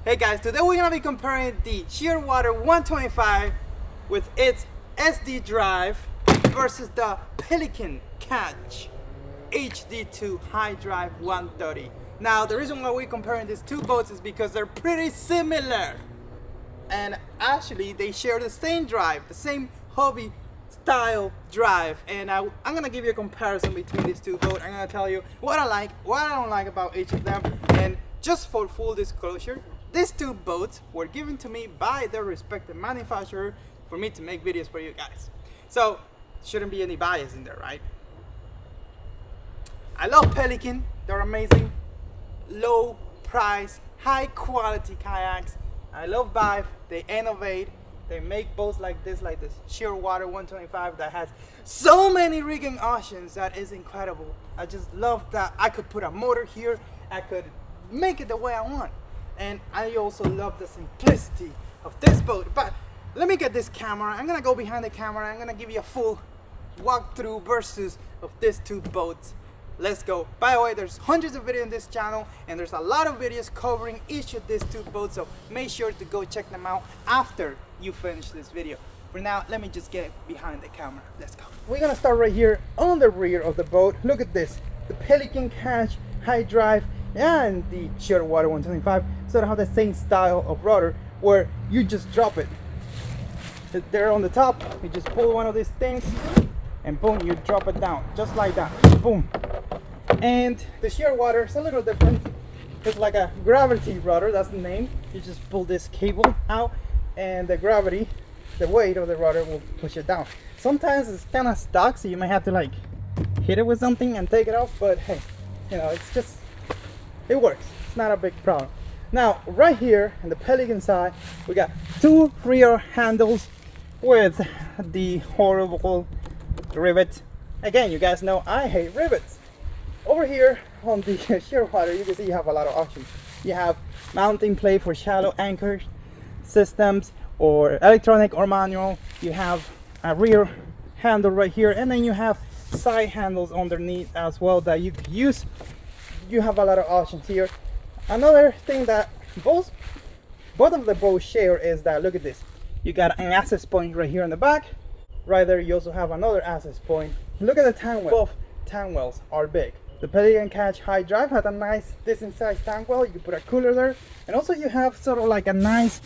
Hey guys, today we're gonna be comparing the Shearwater 125 with its SD drive versus the Pelican Catch HD2 HYDRYVE 130. Now the reason why we're comparing these two boats is because they're pretty similar, and actually they share the same drive, the same hobby style drive, and I'm gonna give you a comparison between these two boats. I'm gonna tell you what I like, what I don't like about each of them, and just for full disclosure, these two boats were given to me by their respective manufacturer for me to make videos for you guys. So shouldn't be any bias in there, right? I love Pelican, they're amazing, low price, high quality kayaks. I love HYDRYVE, they innovate, they make boats like this Shearwater 125 that has so many rigging options that is incredible. I just love that I could put a motor here, I could make it the way I want. And I also love the simplicity of this boat. But let me get this camera, I'm gonna go behind the camera, I'm gonna give you a full walkthrough versus of these two boats. Let's go. By the way, there's hundreds of videos on this channel and there's a lot of videos covering each of these two boats, so make sure to go check them out after you finish this video. For now, let me just get behind the camera. Let's go. We're gonna start right here on the rear of the boat. Look at this, the Pelican Catch HYDRYVE and the Shearwater 125 sort of have the same style of rudder where you just drop it. They're on the top, you just pull one of these things and boom, you drop it down just like that, boom. And the Shearwater is a little different. It's like a gravity rudder, that's the name. You just pull this cable out and the gravity, the weight of the rudder will push it down. Sometimes it's kind of stuck, so you might have to like hit it with something and take it off, but hey, you know, it's just, it works. It's not a big problem. Now, right here on the Pelican side, we got two rear handles with the horrible rivet. Again, you guys know I hate rivets. Over here on the Shearwater, you can see you have a lot of options. You have mounting plate for shallow anchor systems or electronic or manual. You have a rear handle right here, and then you have side handles underneath as well that you could use. You have a lot of options here. Another thing that both of the boats share is that, look at this, you got an access point right here in the back. Right there you also have another access point. Look at the tank well. Both tank wells are big. The Pelican Catch HYDRYVE had a nice decent sized tank well. You could put a cooler there, and also you have sort of like a nice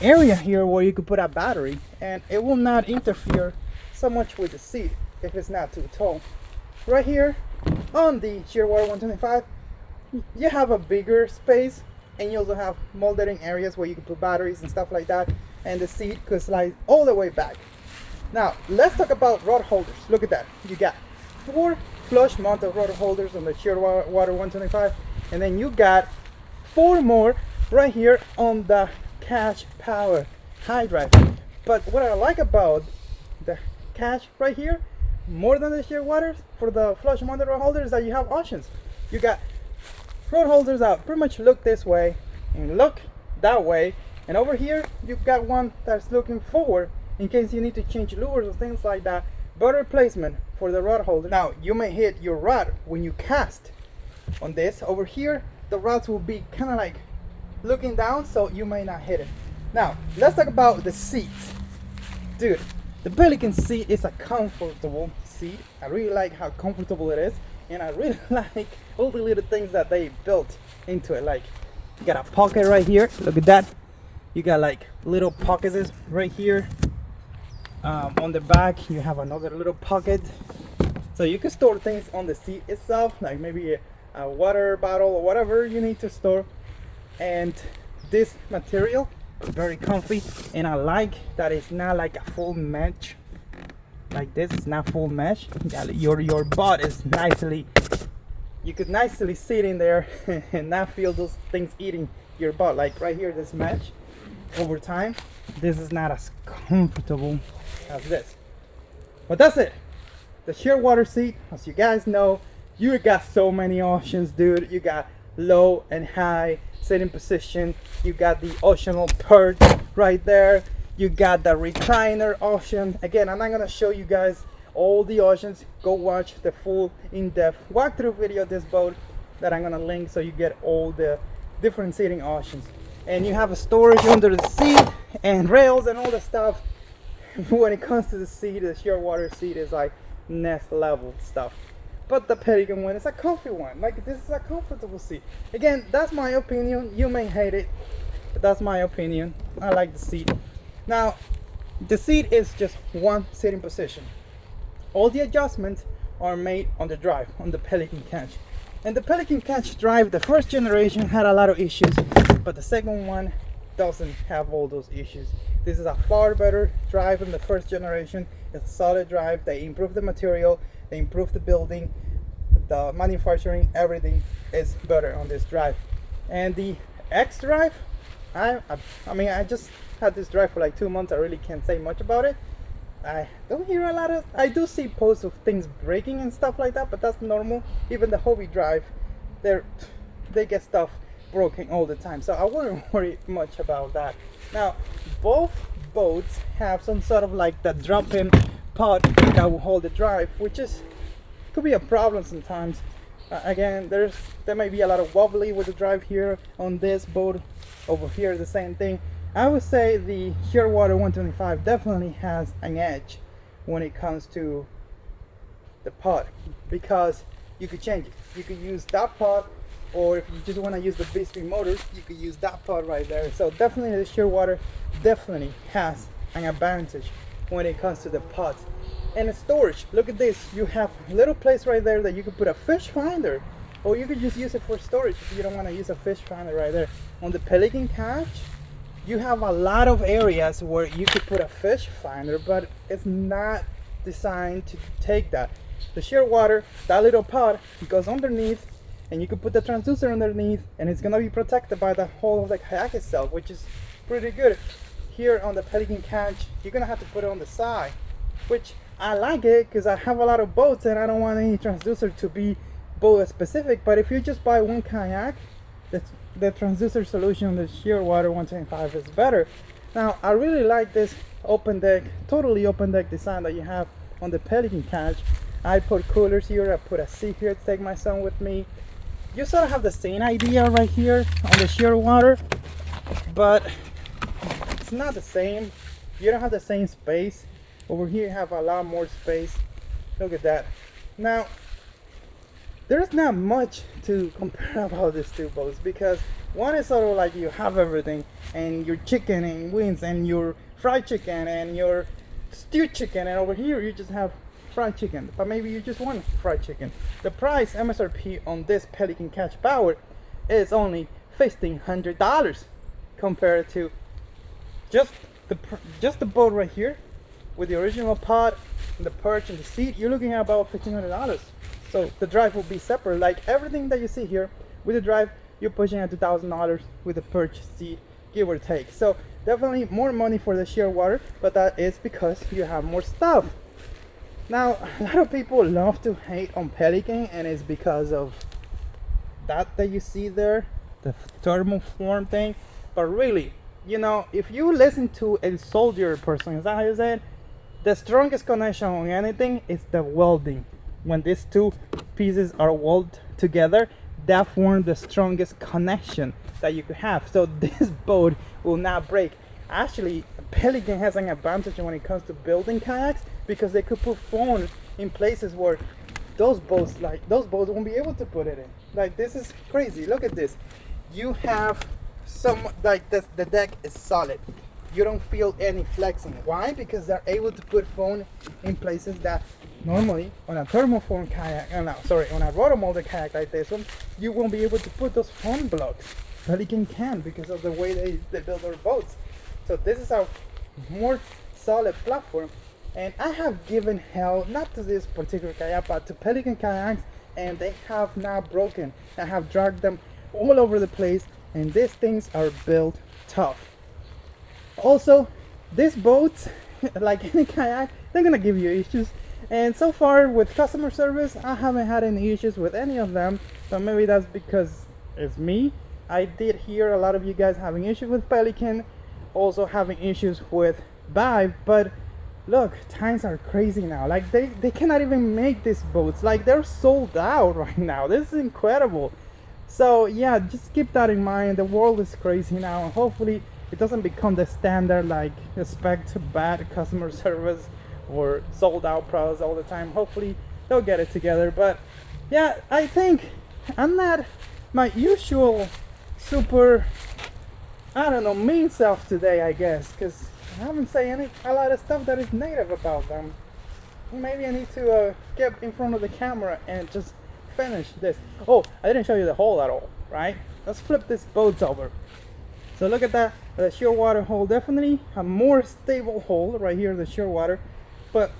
area here where you could put a battery and it will not interfere so much with the seat if it's not too tall. Right here on the Shearwater 125, you have a bigger space, and you also have moldering areas where you can put batteries and stuff like that, and the seat could slide all the way back. Now let's talk about rod holders. Look at that, you got 4 flush mounted rod holders on the Shearwater 125, and then you got 4 more right here on the Catch Power HYDRYVE. But what I like about the Catch right here more than the Shearwater for the flush mounted rod holders is that you have options. You got rod holders that pretty much look this way and look that way, and over here you've got one that's looking forward in case you need to change lures or things like that. Better placement for the rod holder. Now you may hit your rod when you cast on this. Over here the rods will be kind of like looking down, so you may not hit it. Now let's talk about the seats. Dude, the Pelican seat is a comfortable seat. I really like how comfortable it is, and I really like all the little things that they built into it. Like, you got a pocket right here, look at that. You got like little pockets right here. On the back you have another little pocket, so you can store things on the seat itself, like maybe a water bottle or whatever you need to store. And this material is very comfy, and I like that it's not like a full mesh like this. It's not full mesh. Your butt is nicely, you could nicely sit in there and not feel those things eating your butt. Like right here, this mesh, over time this is not as comfortable as this, but that's it. The Shearwater seat, as you guys know, you got so many options, dude. You got low and high sitting position, you got the optional perch right there, you got the recliner option. Again, I'm not gonna show you guys all the options. Go watch the full in-depth walkthrough video of this boat that I'm gonna link, so you get all the different seating options. and you have a storage under the seat and rails and all the stuff. When it comes to the seat, the Shearwater seat is like next level stuff. But the Pelican one is a comfy one. Like, this is a comfortable seat. Again, that's my opinion. You may hate it, but that's my opinion. I like the seat. Now, the seat is just one sitting position. All the adjustments are made on the drive, on the Pelican Catch. And the Pelican Catch drive, the first generation had a lot of issues, but the second one doesn't have all those issues. This is a far better drive than the first generation. It's a solid drive. They improved the material, they improved the building, the manufacturing, everything is better on this drive. And the X drive, I mean, I just had this drive for like 2 months. I really can't say much about it. I don't hear a lot of, I do see posts of things breaking and stuff like that, but that's normal. Even the HYDRYVE, they get stuff broken all the time, so I wouldn't worry much about that. Now, both boats have some sort of like that drop-in pod that will hold the drive, which could be a problem sometimes. Again, there may be a lot of wobbly with the drive here on this boat. Over here, the same thing. I would say the Shearwater 125 definitely has an edge when it comes to the pod, because you could change it. You could use that pod, or if you just want to use the Bixpy motors, you could use that pod right there. So definitely the Shearwater definitely has an advantage when it comes to the pods. And the storage, look at this. You have a little place right there that you could put a fish finder, or you could just use it for storage if you don't want to use a fish finder right there. On the Pelican Catch, you have a lot of areas where you could put a fish finder, but it's not designed to take that. The Shearwater, that little pod goes underneath, and you could put the transducer underneath, and it's gonna be protected by the whole of the kayak itself, which is pretty good. Here on the Pelican Catch, you're gonna have to put it on the side, which I like it because I have a lot of boats and I don't want any transducer to be boat specific. But if you just buy one kayak, the transducer solution on the Shearwater 125 is better. Now, I really like this open deck, totally open deck design that you have on the Pelican Catch. I put coolers here, I put a seat here to take my son with me. You sort of have the same idea right here on the Shearwater, but it's not the same. You don't have the same space. Over here you have a lot more space. Look at that. Now, there's not much to compare about these two boats, because one is sort of like you have everything, and your chicken and wings and your fried chicken and your stewed chicken, and over here you just have fried chicken, but maybe you just want fried chicken. The price MSRP on this Pelican Catch Power is only $1,500 compared to just the boat right here with the original pod, the perch and the seat. You're looking at about $1,500. So the drive will be separate. Like everything that you see here with the drive, you're pushing at $2,000 with the perch, seat, give or take. So definitely more money for the Shearwater, but that is because you have more stuff. Now, a lot of people love to hate on Pelican, and it's because of that you see there, the thermoform thing. But really, you know, if you listen to a soldier person, is that how you say it? The strongest connection on anything is the welding. When these two pieces are welded together, that forms the strongest connection that you could have. So this boat will not break. Actually, Pelican has an advantage when it comes to building kayaks, because they could put foam in places where those boats won't be able to put it in. Like, this is crazy. Look at this. You have some, like this, the deck is solid. You don't feel any flexing. Why? Because they're able to put foam in places that normally on a thermoform kayak, on a rotomolded kayak like this one, you won't be able to put those foam blocks. Pelican can, because of the way they build their boats. So this is a more solid platform. And I have given hell, not to this particular kayak, but to Pelican kayaks, and they have not broken. I have dragged them all over the place, and these things are built tough. Also, these boats, like any kayak, they're gonna give you issues. And so far with customer service, I haven't had any issues with any of them. So maybe that's because it's me. I did hear a lot of you guys having issues with Pelican, also having issues with HYDRYVE, but look, times are crazy now. Like they cannot even make these boats. Like, they're sold out right now. This is incredible. So yeah, just keep that in mind. The world is crazy now, and hopefully it doesn't become the standard, like expect bad customer service or sold out products all the time. Hopefully they'll get it together. But yeah, I think I'm not my usual super, I don't know, mean self today, I guess, because I haven't said a lot of stuff that is negative about them. Maybe I need to get in front of the camera and just finish this. Oh, I didn't show you the hole at all, right? Let's flip this boat over. So look at that, the Shearwater hole, definitely a more stable hole right here, the Shearwater. But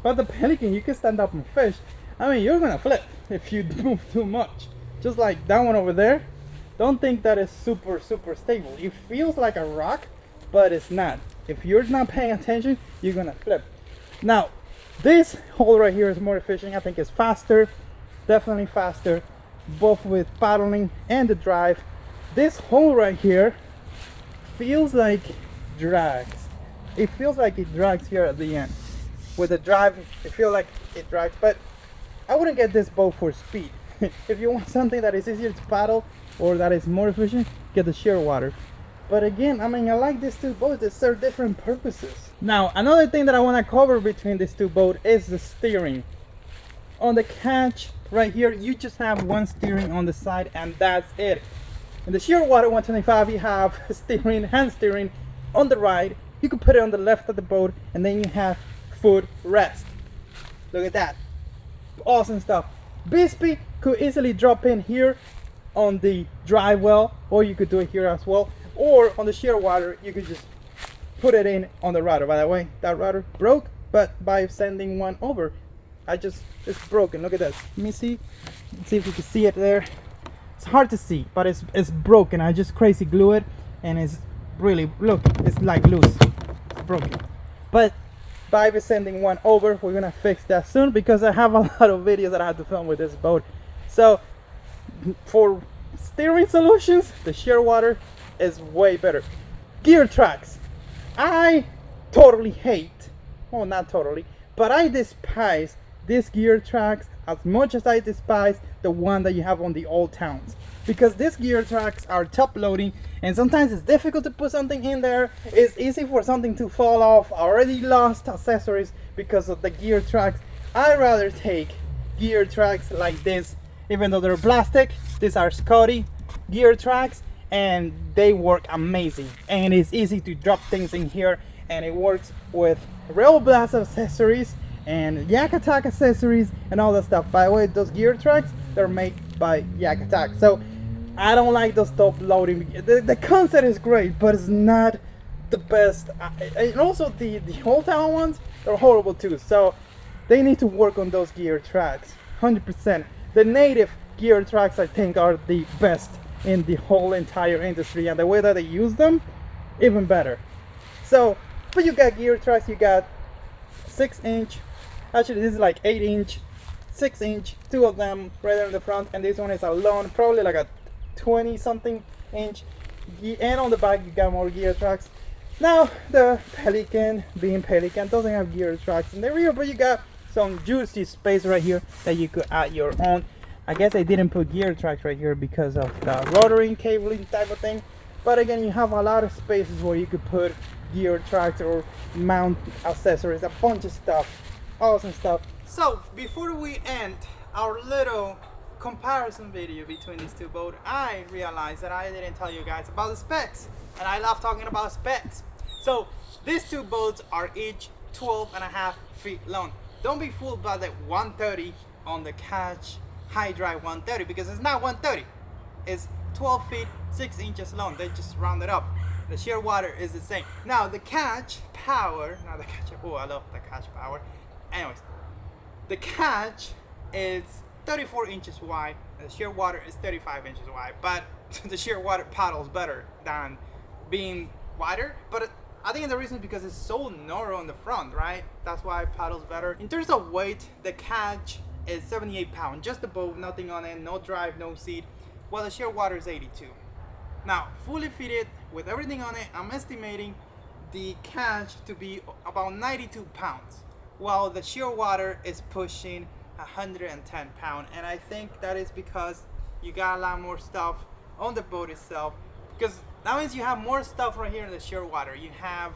the Pelican, you can stand up and fish. I mean, you're gonna flip if you move too much. Just like that one over there. Don't think that is super stable. It feels like a rock, but it's not. If you're not paying attention, you're gonna flip. Now, this hole right here is more efficient. I think it's faster, definitely faster, both with paddling and the drive. This hole right here feels like drags. It feels like it drags here at the end. With the drive, it feels like it drags, but I wouldn't get this boat for speed. If you want something that is easier to paddle or that is more efficient, get the Shearwater. But again, I mean, I like these two boats. They serve different purposes. Now, another thing that I want to cover between these two boats is the steering. On the Catch right here, you just have one steering on the side, and that's it. In the Shearwater 125, you have steering, hand steering on the right. You can put it on the left of the boat, and then you have foot rest. Look at that. Awesome stuff. Bixpy could easily drop in here on the drive well, or you could do it here as well, or on the Shearwater you could just put it in on the rudder. By the way, that rudder broke, but by sending one over, it's broken. Look at this. Let me see. Let's see if you can see it there. It's hard to see, but it's broken. I just crazy glue it, and it's really, look, it's like loose. It's broken. But by sending one over, we're gonna fix that soon, because I have a lot of videos that I have to film with this boat. So for steering solutions, the Shearwater is way better. Gear tracks, I totally hate, well, not totally, but I despise these gear tracks as much as I despise the one that you have on the old towns, because these gear tracks are top loading, and sometimes it's difficult to put something in there. It's easy for something to fall off. I already lost accessories because of the gear tracks. I'd rather take gear tracks like this, even though they're plastic. These are Scotty gear tracks, and they work amazing, and it's easy to drop things in here, and it works with Rail Blast accessories and Yak Attack accessories and all that stuff. By the way, those gear tracks, they're made by Yak Attack. So I don't like those top loading. The concept is great, but it's not the best. And also the old town ones, they're horrible too. So they need to work on those gear tracks 100%. The native gear tracks, I think, are the best in the whole entire industry, and the way that they use them, even better. So, but you got gear tracks, you got 6-inch, actually this is like 8-inch, 6-inch, two of them right there in the front, and this one is alone, probably like a 20 something inch, and on the back you got more gear tracks. Now the Pelican, being Pelican, doesn't have gear tracks in the rear, but you got some juicy space right here that you could add your own. I guess I didn't put gear tracks right here because of the rotary cabling type of thing, but again, you have a lot of spaces where you could put gear tracks or mount accessories, a bunch of stuff, awesome stuff. So before we end our little comparison video between these two boats, I realized that I didn't tell you guys about the specs, and I love talking about specs. So these two boats are each 12.5 feet long. Don't be fooled by the 130 on the Catch HYDRYVE 130, because it's not 130. It's 12 feet 6 inches long. They just round it up. The Shearwater is the same. Now the Catch power, not the Catch, oh, I love the Catch power. Anyways, the Catch is 34 inches wide, and the Shearwater is 35 inches wide, but the Shearwater paddles better than being wider. But I think the reason is because it's so narrow in the front, right? That's why it paddles better. In terms of weight, the Catch is 78 pounds, just the boat, nothing on it, no drive, no seat, while the Shearwater is 82. Now, fully fitted with everything on it, I'm estimating the Catch to be about 92 pounds, while the Shearwater is pushing 110 pounds, and I think that is because you got a lot more stuff on the boat itself, because that means you have more stuff right here in the Shearwater. You have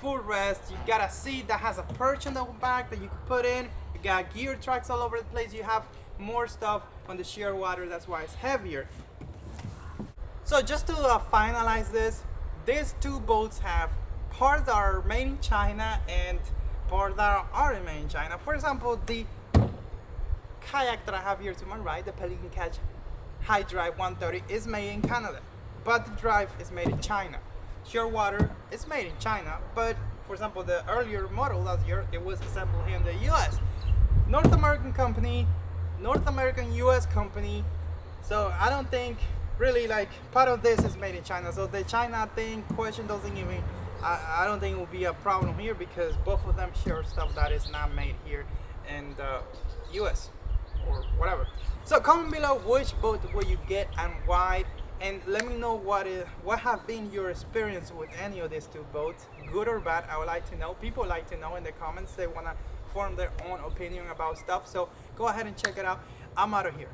full rest, you got a seat that has a perch on the back that you can put in, you got gear tracks all over the place, you have more stuff on the Shearwater, that's why it's heavier. So just to finalize this, these two boats have parts that are made in China and parts that aren't made in China. For example, the kayak that I have here to my right, the Pelican HYDRYVE 130, is made in Canada, but the drive is made in China. Shearwater is made in China, but for example, the earlier model last year, it was assembled here in the US. North American company, North American US company, so I don't think really like part of this is made in China. So the China thing question doesn't even, I don't think it will be a problem here, because both of them share stuff that is not made here in the US or whatever. So comment below which boat will you get and why, and let me know what have been your experience with any of these two boats, good or bad. I would like to know. People like to know in the comments. They want to form their own opinion about stuff, so go ahead and check it out. I'm out of here.